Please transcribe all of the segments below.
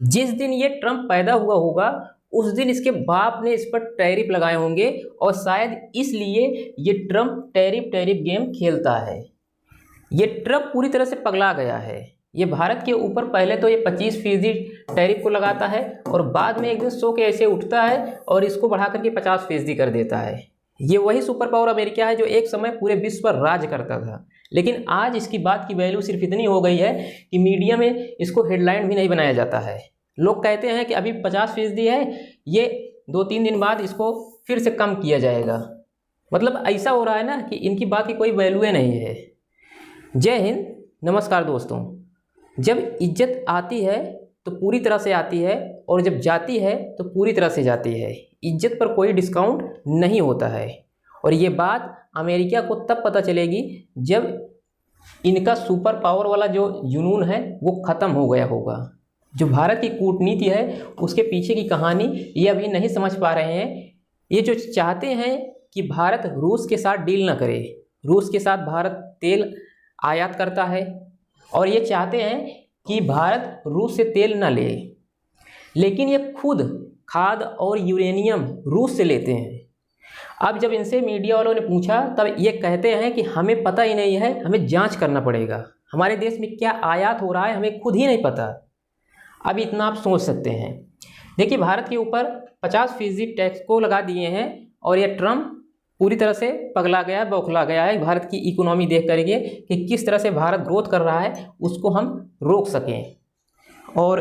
जिस दिन ये ट्रम्प पैदा हुआ होगा उस दिन इसके बाप ने इस पर टैरिफ लगाए होंगे और शायद इसलिए ये ट्रम्प टैरिफ गेम खेलता है। ये ट्रम्प पूरी तरह से पगला गया है। ये भारत के ऊपर पहले तो ये 25% टैरिफ को लगाता है और बाद में एक दिन सो के ऐसे उठता है और इसको बढ़ा करके 50% कर देता है। ये वही सुपर पावर अमेरिका है जो एक समय पूरे विश्व पर राज करता था, लेकिन आज इसकी बात की वैल्यू सिर्फ इतनी हो गई है कि मीडिया में इसको हेडलाइन भी नहीं बनाया जाता है। लोग कहते हैं कि अभी 50% है, ये 2-3 दिन बाद इसको फिर से कम किया जाएगा। मतलब ऐसा हो रहा है ना कि इनकी बात की कोई वैल्यू नहीं है। जय हिंद, नमस्कार दोस्तों। जब इज्जत आती है तो पूरी तरह से आती है और जब जाती है तो पूरी तरह से जाती है। इज्जत पर कोई डिस्काउंट नहीं होता है और ये बात अमेरिका को तब पता चलेगी जब इनका सुपर पावर वाला जो जुनून है वो ख़त्म हो गया होगा। जो भारत की कूटनीति है उसके पीछे की कहानी ये अभी नहीं समझ पा रहे हैं। ये जो चाहते हैं कि भारत रूस के साथ डील ना करे, रूस के साथ भारत तेल आयात करता है और ये चाहते हैं कि भारत रूस से तेल ना ले, लेकिन ये खुद खाद और यूरेनियम रूस से लेते हैं। अब जब इनसे मीडिया वालों ने पूछा तब ये कहते हैं कि हमें पता ही नहीं है, हमें जांच करना पड़ेगा, हमारे देश में क्या आयात हो रहा है हमें खुद ही नहीं पता। अब इतना आप सोच सकते हैं। देखिए, भारत के ऊपर 50% टैक्स को लगा दिए हैं और ये ट्रम्प पूरी तरह से पगला गया, बौखला गया है भारत की इकोनॉमी देख करके कि किस तरह से भारत ग्रोथ कर रहा है उसको हम रोक सकें। और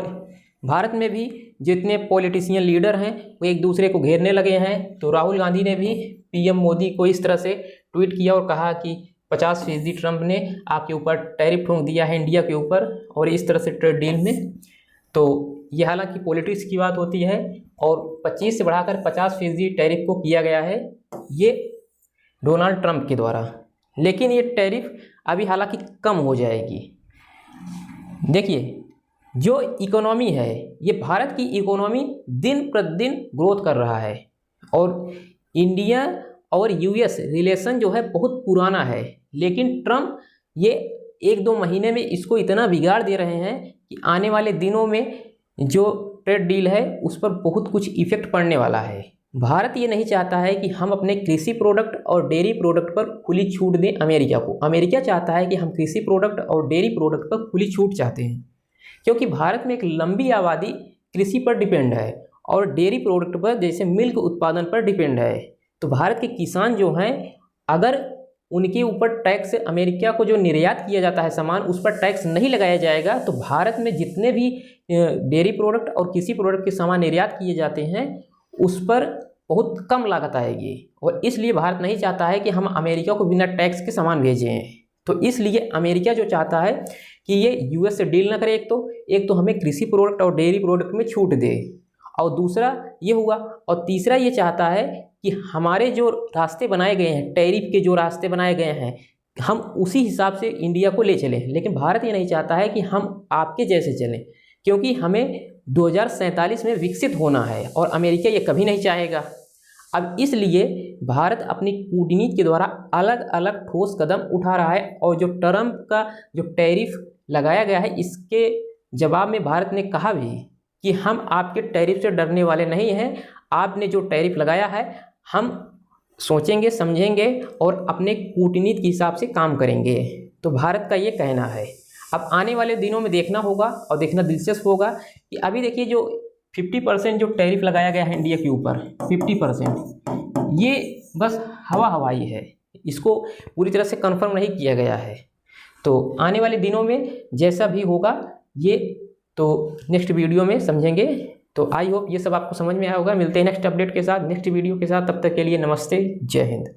भारत में भी जितने पॉलिटिशियन लीडर हैं वो एक दूसरे को घेरने लगे हैं। तो राहुल गांधी ने भी पीएम मोदी को इस तरह से ट्वीट किया और कहा कि 50% ट्रम्प ने आपके ऊपर टैरिफ ठोक दिया है इंडिया के ऊपर और इस तरह से ट्रेड डील में। तो ये हालांकि पॉलिटिक्स की बात होती है और 25 से बढ़ाकर 50% टैरिफ को किया गया है ये डोनाल्ड ट्रम्प के द्वारा। लेकिन ये टैरिफ अभी हालांकि कम हो जाएगी। देखिए, जो इकोनॉमी है ये भारत की इकोनॉमी दिन प्रतिदिन ग्रोथ कर रहा है और इंडिया और यूएस रिलेशन जो है बहुत पुराना है, लेकिन ट्रम्प ये 1-2 महीने में इसको इतना बिगाड़ दे रहे हैं कि आने वाले दिनों में जो ट्रेड डील है उस पर बहुत कुछ इफेक्ट पड़ने वाला है। भारत ये नहीं चाहता है कि हम अपने कृषि प्रोडक्ट और डेयरी प्रोडक्ट पर खुली छूट दें अमेरिका को। अमेरिका चाहता है कि हम कृषि प्रोडक्ट और डेयरी प्रोडक्ट पर खुली छूट चाहते हैं, क्योंकि भारत में एक लंबी आबादी कृषि पर डिपेंड है और डेयरी प्रोडक्ट पर जैसे मिल्क उत्पादन पर डिपेंड है। तो भारत के किसान जो हैं, अगर उनके ऊपर टैक्स अमेरिका को जो निर्यात किया जाता है सामान उस पर टैक्स नहीं लगाया जाएगा तो भारत में जितने भी डेयरी प्रोडक्ट और कृषि प्रोडक्ट के सामान निर्यात किए जाते हैं उस पर बहुत कम लागत आएगी। और इसलिए भारत नहीं चाहता है कि हम अमेरिका को बिना टैक्स के सामान भेजें। तो इसलिए अमेरिका जो चाहता है कि ये यूएस से डील ना करे, एक तो हमें कृषि प्रोडक्ट और डेयरी प्रोडक्ट में छूट दे और दूसरा ये हुआ, और तीसरा ये चाहता है कि हमारे जो रास्ते बनाए गए हैं, टैरिफ के जो रास्ते बनाए गए हैं, हम उसी हिसाब से इंडिया को ले चलें। लेकिन भारत ये नहीं चाहता है कि हम आपके जैसे चलें, क्योंकि हमें 2047 में विकसित होना है और अमेरिका ये कभी नहीं चाहेगा। अब इसलिए भारत अपनी कूटनीति के द्वारा अलग अलग ठोस कदम उठा रहा है और जो ट्रम्प का जो टैरिफ लगाया गया है इसके जवाब में भारत ने कहा भी कि हम आपके टैरिफ से डरने वाले नहीं हैं। आपने जो टैरिफ लगाया है हम सोचेंगे, समझेंगे और अपने कूटनीति के हिसाब से काम करेंगे। तो भारत का ये कहना है। अब आने वाले दिनों में देखना होगा और देखना दिलचस्प होगा कि अभी देखिए जो 50% जो टैरिफ लगाया गया है इंडिया के ऊपर, 50% ये बस हवाई है, इसको पूरी तरह से कंफर्म नहीं किया गया है। तो आने वाले दिनों में जैसा भी होगा ये तो नेक्स्ट वीडियो में समझेंगे। तो आई होप ये सब आपको समझ में आया होगा। मिलते हैं नेक्स्ट अपडेट के साथ, नेक्स्ट वीडियो के साथ। तब तक के लिए नमस्ते, जय हिंद।